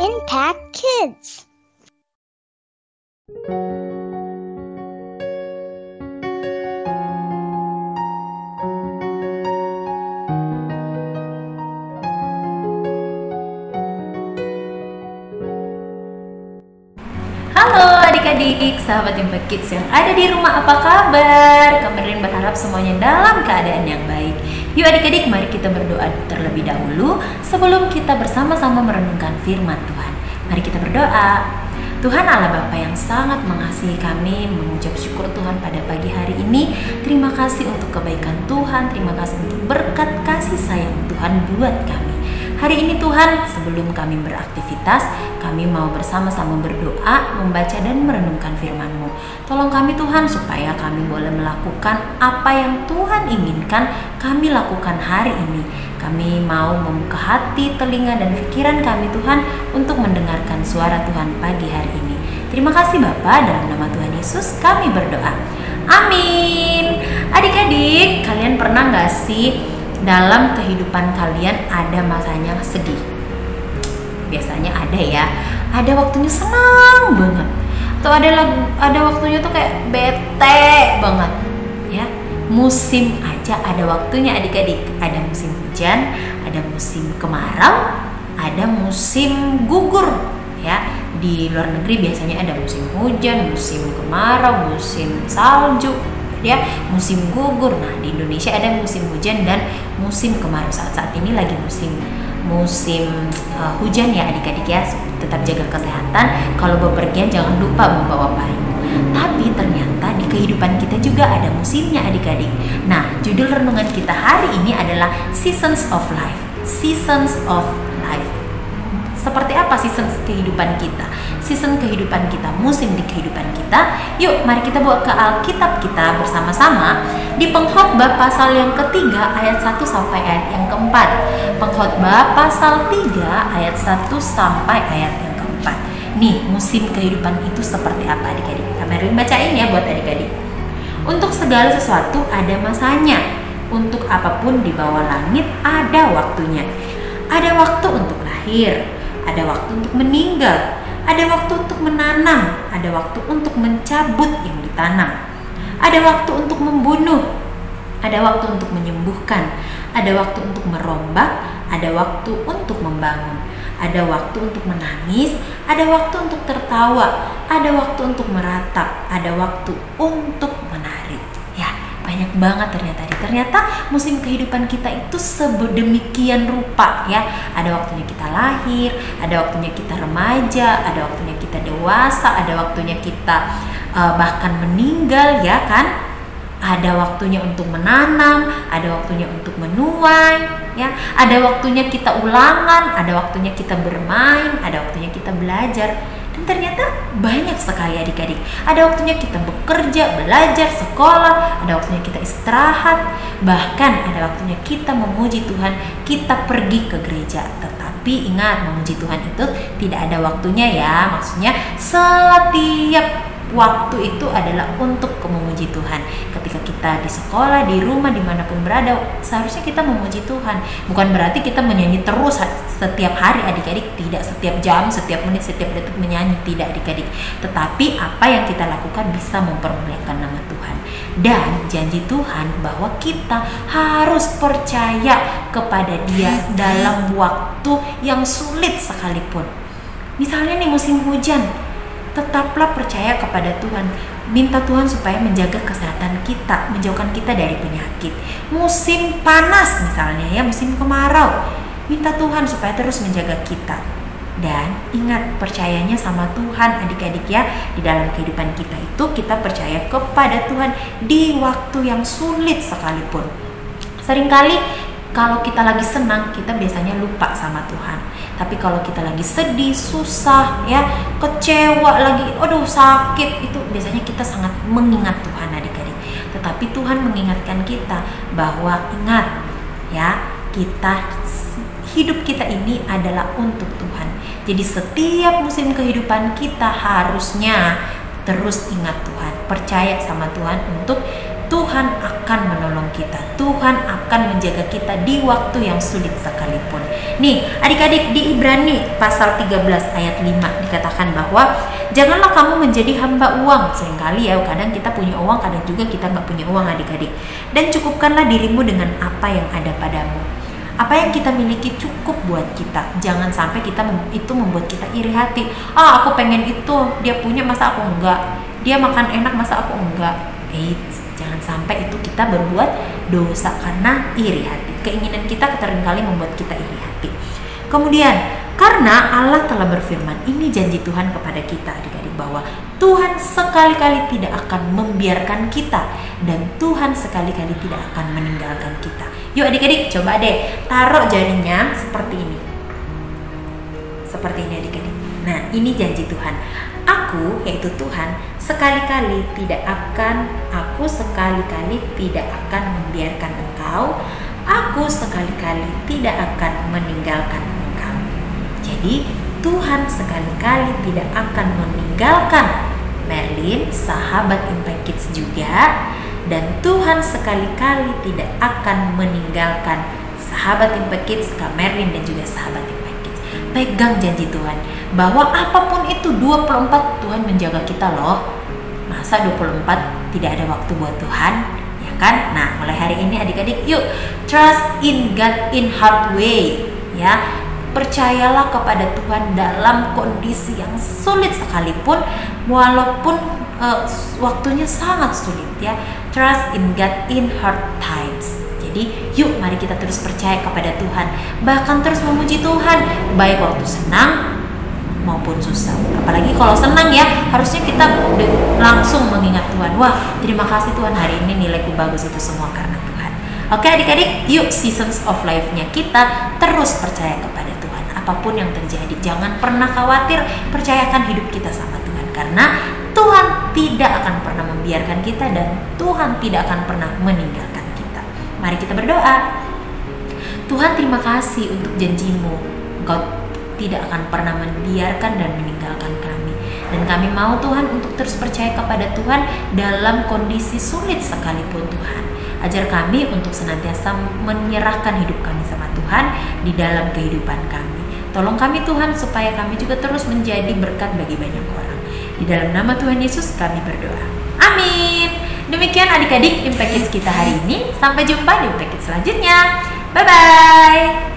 Impact Kids. Halo adik-adik, sahabat Impact Kids yang ada di rumah, apa kabar? Kemarin berharap semuanya dalam keadaan yang baik. Yuk adik-adik, mari kita berdoa terlebih dahulu sebelum kita bersama-sama merenungkan firman Tuhan. Mari kita berdoa. Tuhan Allah Bapa yang sangat mengasihi kami, mengucap syukur Tuhan pada pagi hari ini. Terima kasih untuk kebaikan Tuhan, terima kasih untuk berkat kasih sayang Tuhan buat kami. Hari ini Tuhan, sebelum kami beraktivitas, kami mau bersama-sama berdoa, membaca dan merenungkan firman-Mu. Tolong kami Tuhan, supaya kami boleh melakukan apa yang Tuhan inginkan kami lakukan hari ini. Kami mau membuka hati, telinga, dan pikiran kami Tuhan untuk mendengarkan suara Tuhan pagi hari ini. Terima kasih Bapa, dalam nama Tuhan Yesus kami berdoa. Amin. Adik-adik, kalian pernah gak sih dalam kehidupan kalian ada masanya sedih? Biasanya ada ya. Ada waktunya senang banget, atau ada waktunya tuh kayak bete banget ya. Musim aja ada waktunya adik-adik. Ada musim hujan, ada musim kemarau, ada musim gugur ya. Di luar negeri biasanya ada musim hujan, musim kemarau, musim salju ya, musim gugur. Nah, di Indonesia ada musim hujan dan musim kemarau. Saat ini lagi musim hujan ya adik-adik ya. Tetap jaga kesehatan. Kalau bepergian jangan lupa membawa payung. Tapi ternyata di kehidupan kita juga ada musimnya adik-adik. Nah, judul renungan kita hari ini adalah Seasons of Life. Seasons of Life. Seperti apa season kehidupan kita? Season kehidupan kita, musim di kehidupan kita. Yuk, mari kita bawa ke Alkitab kita bersama-sama di Pengkhotbah pasal yang ketiga ayat 1 sampai ayat yang keempat. Pengkhotbah pasal 3 ayat 1 sampai ayat yang keempat. Nih, musim kehidupan itu seperti apa adik-adik? Mari bacain ya buat adik-adik. Untuk segala sesuatu ada masanya. Untuk apapun di bawah langit ada waktunya. Ada waktu untuk lahir, ada waktu untuk meninggal, ada waktu untuk menanam, ada waktu untuk mencabut yang ditanam, ada waktu untuk membunuh, ada waktu untuk menyembuhkan, ada waktu untuk merombak, ada waktu untuk membangun, ada waktu untuk menangis, ada waktu untuk tertawa, ada waktu untuk meratap, ada waktu untuk menari. Ya, banyak banget ternyata musim kehidupan kita itu sedemikian rupa ya. Ada waktunya kita lahir, ada waktunya kita remaja, ada waktunya kita dewasa, ada waktunya kita bahkan meninggal ya kan. Ada waktunya untuk menanam, ada waktunya untuk menuai ya. Ada waktunya kita ulangan, ada waktunya kita bermain, ada waktunya kita belajar. Dan ternyata banyak sekali adik-adik. Ada waktunya kita bekerja, belajar, sekolah, ada waktunya kita istirahat, bahkan ada waktunya kita memuji Tuhan, kita pergi ke gereja. Tetapi ingat, memuji Tuhan itu tidak ada waktunya ya. Maksudnya setiap waktu itu adalah untuk memuji Tuhan. Ketika kita di sekolah, di rumah, dimanapun berada, seharusnya kita memuji Tuhan. Bukan berarti kita menyanyi terus setiap hari adik-adik. Tidak, setiap jam, setiap menit, setiap detik menyanyi. Tidak adik-adik. Tetapi apa yang kita lakukan bisa mempermuliakan nama Tuhan. Dan janji Tuhan bahwa kita harus percaya kepada Dia dalam waktu yang sulit sekalipun. Misalnya nih musim hujan, tetaplah percaya kepada Tuhan. Minta Tuhan supaya menjaga kesehatan kita, menjauhkan kita dari penyakit. Musim panas misalnya ya, musim kemarau, minta Tuhan supaya terus menjaga kita. Dan ingat, percayanya sama Tuhan adik-adik ya. Di dalam kehidupan kita itu kita percaya kepada Tuhan di waktu yang sulit sekalipun. Seringkali kalau kita lagi senang, kita biasanya lupa sama Tuhan. Tapi kalau kita lagi sedih, susah ya, kecewa lagi, aduh sakit, itu biasanya kita sangat mengingat Tuhan adik-adik. Tetapi Tuhan mengingatkan kita bahwa ingat ya, hidup kita ini adalah untuk Tuhan. Jadi setiap musim kehidupan kita harusnya terus ingat Tuhan, percaya sama Tuhan untuk Tuhan akan menolong kita. Tuhan akan menjaga kita di waktu yang sulit sekalipun. Nih, adik-adik, di Ibrani pasal 13 ayat 5 dikatakan bahwa janganlah kamu menjadi hamba uang. Seringkali ya, kadang kita punya uang, kadang juga kita nggak punya uang adik-adik. Dan cukupkanlah dirimu dengan apa yang ada padamu. Apa yang kita miliki cukup buat kita. Jangan sampai itu membuat kita iri hati. Aku pengen itu, dia punya masa aku enggak. Dia makan enak masa aku enggak. Jangan sampai itu kita berbuat dosa karena iri hati. Keinginan kita seringkali membuat kita iri hati. Kemudian, karena Allah telah berfirman, ini janji Tuhan kepada kita adik-adik, bahwa Tuhan sekali-kali tidak akan membiarkan kita dan Tuhan sekali-kali tidak akan meninggalkan kita. Yuk adik-adik, coba deh taruh jarinya seperti ini. Seperti ini adik-adik. Nah, ini janji Tuhan. Aku, yaitu Tuhan, sekali-kali tidak akan membiarkan engkau. Aku sekali-kali tidak akan meninggalkan engkau. Jadi, Tuhan sekali-kali tidak akan meninggalkan Merlin, sahabat Impact Kids juga. Dan Tuhan sekali-kali tidak akan meninggalkan sahabat Impact Kids, Kak Merlin dan juga sahabat Impact Kids. Pegang janji Tuhan bahwa apapun itu 24 Tuhan menjaga kita loh. Masa 24 tidak ada waktu buat Tuhan, ya kan? Nah, mulai hari ini adik-adik yuk trust in God in hard way, ya. Percayalah kepada Tuhan dalam kondisi yang sulit sekalipun, walaupun waktunya sangat sulit, ya. Trust in God in hard times. Jadi yuk mari kita terus percaya kepada Tuhan, bahkan terus memuji Tuhan baik waktu senang maupun susah. Apalagi kalau senang ya, harusnya kita langsung mengingat Tuhan. Wah, terima kasih Tuhan, hari ini nilaiku bagus, itu semua karena Tuhan. Oke adik-adik, yuk seasons of life-nya kita terus percaya kepada Tuhan. Apapun yang terjadi, jangan pernah khawatir, percayakan hidup kita sama Tuhan. Karena Tuhan tidak akan pernah membiarkan kita dan Tuhan tidak akan pernah meninggalkan kita. Mari kita berdoa. Tuhan, terima kasih untuk janji-Mu. Engkau tidak akan pernah membiarkan dan meninggalkan kami. Dan kami mau Tuhan untuk terus percaya kepada Tuhan dalam kondisi sulit sekalipun Tuhan. Ajar kami untuk senantiasa menyerahkan hidup kami sama Tuhan di dalam kehidupan kami. Tolong kami Tuhan supaya kami juga terus menjadi berkat bagi banyak orang. Di dalam nama Tuhan Yesus kami berdoa. Amin. Demikian adik-adik Impact Kids kita hari ini. Sampai jumpa di Impact Kids selanjutnya. Bye-bye.